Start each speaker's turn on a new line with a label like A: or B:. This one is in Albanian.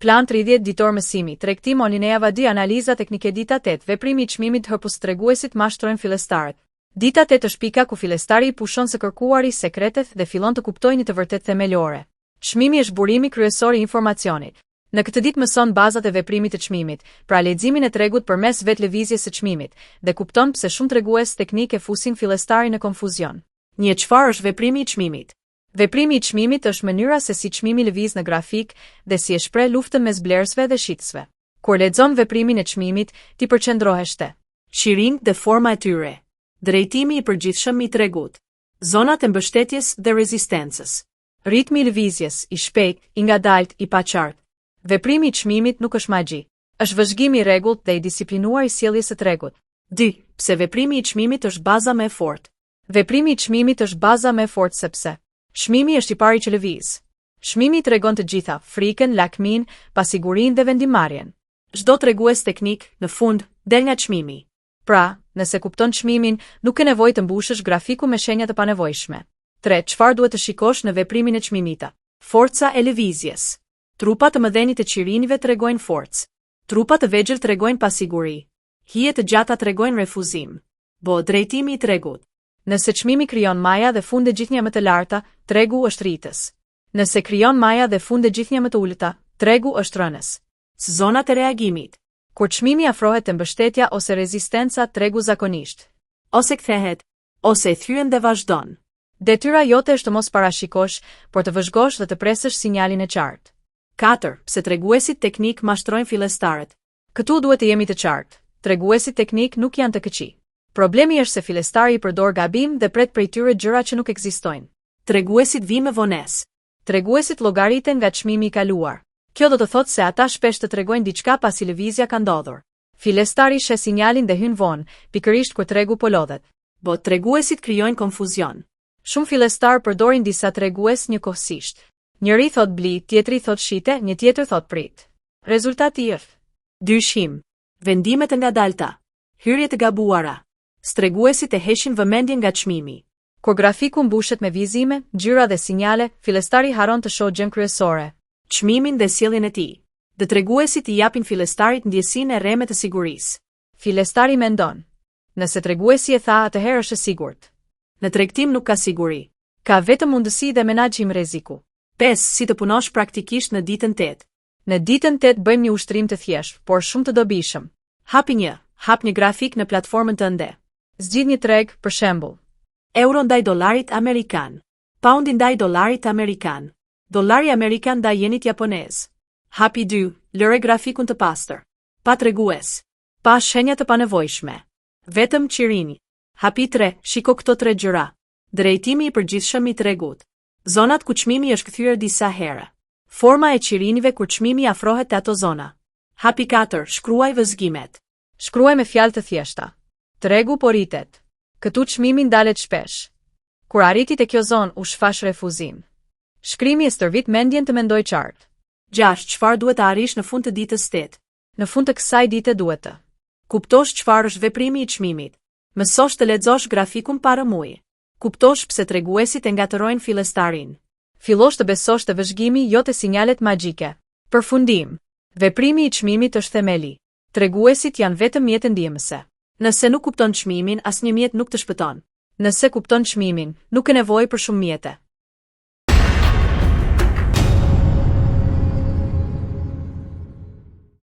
A: Plan 30 ditor mësimi, tregtim Olinea Vadi, analiza teknike. Dita 8, veprimi I çmimit hërpus treguesit mashtrojnë fillestarët. Dita 8 është pika ku fillestari I pushon së kërkuari sekretet dhe fillon të kuptojë një të vërtet themelore. Çmimi është burimi kryesor I informacionit. Në këtë ditë mëson bazat e veprimit të çmimit, pra leximin e tregut përmes vetlëvizjes së çmimit, dhe kupton pse shumë tregues teknik e fusin fillestarin në konfuzion. Çfarë është veprimi I çmimit? Veprimi I çmimit është mënyra se si çmimi lëviz në grafik dhe si e shpreh luftën mes blerësve dhe shitësve. Kur lexon veprimin e çmimit, ti përqendrohesh te çirinj dhe forma e tyre, drejtimi I përgjithshëm I tregut, zonat e mbështetjes dhe rezistencës, ritmi I lëvizjes, I shpejt, I ngadalt, I paqartë. Veprimi I çmimit nuk është magji, është vëzhgim I rregullt dhe I disiplinuar I sjelljes së tregut. 2. Pse veprimi I çmimit është baza më e fortë? Veprimi I çmimit është baza më e fortë sepse çmimi është I pari që lëviz. Çmimi I tregon të gjitha, frikën, lakmin, pasigurinë dhe vendimarrjen. Çdo tregues teknik, në fund, del nga çmimi. Pra, nëse kupton çmimin, nuk ke nevojë të mbushësh grafiku me shenja të panevojshme. 3. Çfarë duhet të shikosh në veprimin e çmimit? Forca e lëvizjes. Trupa të mëdhenj të qirinive tregojnë forcë. Trupa të vegjël tregojnë pasiguri. Hije të gjata tregojnë refuzim. Drejtimi I tregut. Nëse çmimi krijon maja dhe funde gjithnjë më të larta, tregu është rritës. Nëse krijon maja dhe funde gjithnjë më të ulëta, tregu është rënës. Zonat e reagimit. Kur çmimi afrohet te mbështetja ose rezistenca, tregu zakonisht ose kthehet, ose e thyen dhe vazhdon. Detyra jote është të mos parashikosh, por të vëzhgosh dhe të presësh sinjalin e qartë. 4. Pse treguesit teknik mashtrojnë fillestarët? Këtu duhet të jemi të qartë. Treguesit teknik nuk janë të këqij. Problemi është se fillestari I përdor gabim dhe pret prej tyre gjëra që nuk ekzistojnë. Treguesit vijnë me vonesë. Treguesit llogariten nga çmimi I kaluar. Kjo do të thotë se ata shpesh të tregojnë diçka pasi lëvizja ka ndodhur. Fillestari sheh sinjalin dhe hyn vonë, pikërisht kur tregu po lodhet. Treguesit krijojnë konfuzion. Shumë fillestar përdorin disa tregues njëkohësisht. Njëri thot bli, tjetri thot shite, një tjetër thot prit. Rezultati është dyshim, vendime të ngadalta, hyrje të gabuara. Treguesit e heshin vëmendjen nga çmimi. Kur grafiku mbushet me vizime, gjyra dhe sinjale, fillestari haron të shohë gjën kryesore, çmimin dhe sjelljen e tij. Dhe treguesit I japin fillestarit ndjesinë e rreme të sigurisë. Fillestari mendon: nëse treguesi e tha, atëherë është e sigurt. Në tregtim nuk ka siguri. Ka vetëm mundësi dhe menaxhim rreziku. 5. Si të punosh praktikisht në ditën 8. Në ditën 8 bëjmë një ushtrim të thjeshtë, por shumë të dobishëm. Hap një grafik në platformën tënde. Zgjidh një treg, për shembull, euro ndaj dollarit amerikan, poundi ndaj dollarit amerikan, dollari amerikan ndaj yenit japonez. Hapi 2, lëre grafikun të pastër, pa tregues, pa shenja të panevojshme, vetëm qirini. Hapi 3, shiko këto 3 gjëra. Drejtimi I përgjithshëm I tregut. Zonat ku çmimi është kthyer disa herë. Forma e qirinive kur çmimi afrohet te ato zona. Hapi 4, shkruaj vëzhgimet. Shkruaj me fjalë të thjeshta. Tregu po rritet. Këtu çmimi ndalet shpesh. Kur arriti te kjo zonë, u shfash refuzim. Shkrimi e stërvit mendjen të mendoj qartë. 6. Çfarë duhet të arrish në fund të ditës 8? Në fund të kësaj dite duhet të kuptosh çfarë është veprimi I çmimit. Mësosh të lexosh grafikun para muj. Kuptosh pse treguesit e ngatërojnë fillestarin. Fillosh të besosh te vëzhgimi, jo te sinjalet magjike. Përfundim. Veprimi I çmimit është themeli. Treguesit janë vetëm mjete ndihmëse. Nëse nuk kupton çmimin, asnjë mjet nuk të shpëton. Nëse kupton çmimin, nuk ke nevojë për shumë mjete.